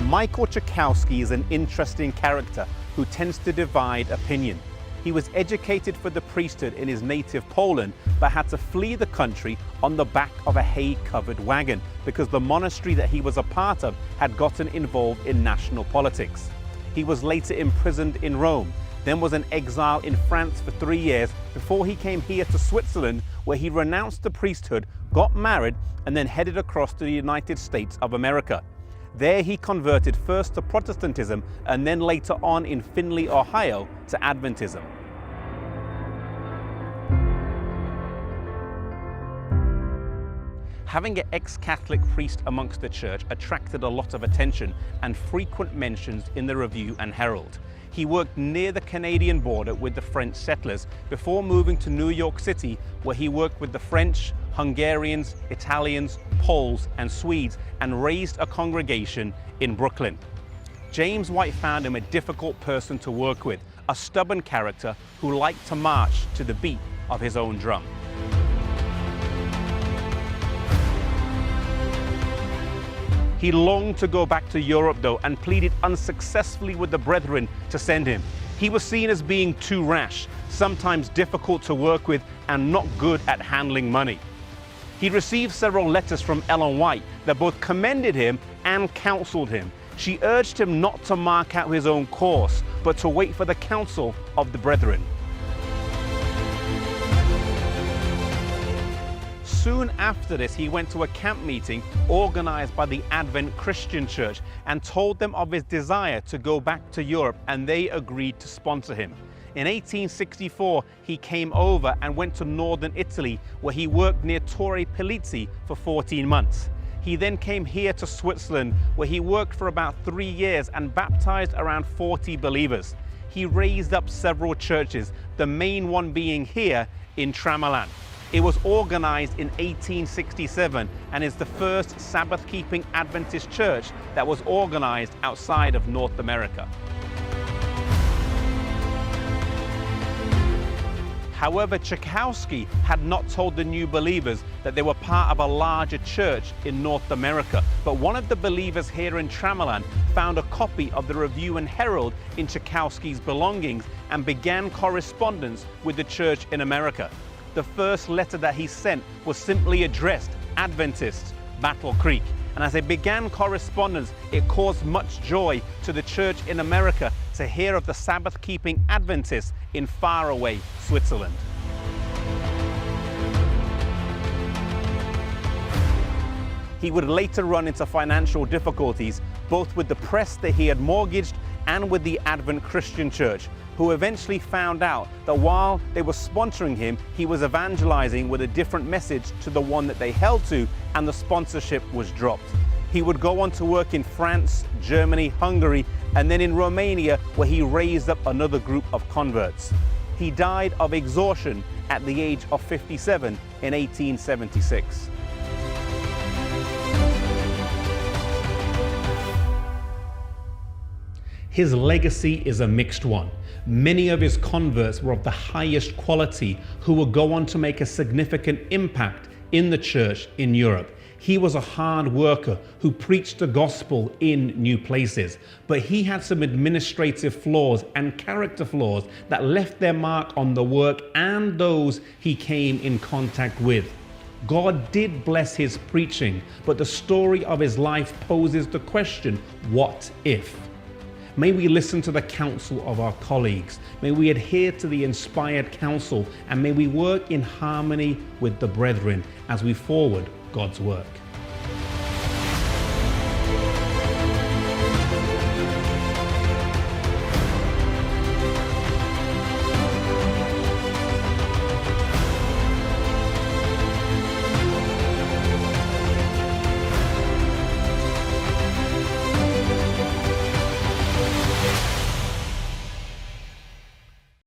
Michael Tchaikovsky is an interesting character who tends to divide opinion. He was educated for the priesthood in his native Poland, but had to flee the country on the back of a hay-covered wagon because the monastery that he was a part of had gotten involved in national politics. He was later imprisoned in Rome, then was an exile in France for 3 years before he came here to Switzerland, where he renounced the priesthood, got married, and then headed across to the United States of America. There he converted first to Protestantism and then later on in Findlay, Ohio, to Adventism. Having an ex-Catholic priest amongst the church attracted a lot of attention and frequent mentions in the Review and Herald. He worked near the Canadian border with the French settlers before moving to New York City, where he worked with the French, Hungarians, Italians, Poles, and Swedes and raised a congregation in Brooklyn. James White found him a difficult person to work with, a stubborn character who liked to march to the beat of his own drum. He longed to go back to Europe though and pleaded unsuccessfully with the brethren to send him. He was seen as being too rash, sometimes difficult to work with and not good at handling money. He received several letters from Ellen White that both commended him and counseled him. She urged him not to mark out his own course, but to wait for the counsel of the brethren. Soon after this, he went to a camp meeting organized by the Advent Christian Church and told them of his desire to go back to Europe, and they agreed to sponsor him. In 1864, he came over and went to northern Italy, where he worked near Torre Pellizi for 14 months. He then came here to Switzerland, where he worked for about 3 years and baptized around 40 believers. He raised up several churches, the main one being here in Wutramielan. It was organized in 1867 and is the first Sabbath-keeping Adventist church that was organized outside of North America. However, Tchaikovsky had not told the new believers that they were part of a larger church in North America, but one of the believers here in Wutramielan found a copy of the Review and Herald in Tchaikovsky's belongings and began correspondence with the church in America. The first letter that he sent was simply addressed Adventists, Battle Creek. And as they began correspondence, it caused much joy to the church in America to hear of the Sabbath-keeping Adventists in faraway Switzerland. He would later run into financial difficulties, both with the press that he had mortgaged and with the Advent Christian Church, who eventually found out that while they were sponsoring him, he was evangelizing with a different message to the one that they held to, and the sponsorship was dropped. He would go on to work in France, Germany, Hungary, and then in Romania, where he raised up another group of converts. He died of exhaustion at the age of 57 in 1876. His legacy is a mixed one. Many of his converts were of the highest quality who would go on to make a significant impact in the church in Europe. He was a hard worker who preached the gospel in new places, but he had some administrative flaws and character flaws that left their mark on the work and those he came in contact with. God did bless his preaching, but the story of his life poses the question, what if? May we listen to the counsel of our colleagues. May we adhere to the inspired counsel, and may we work in harmony with the brethren as we forward God's work.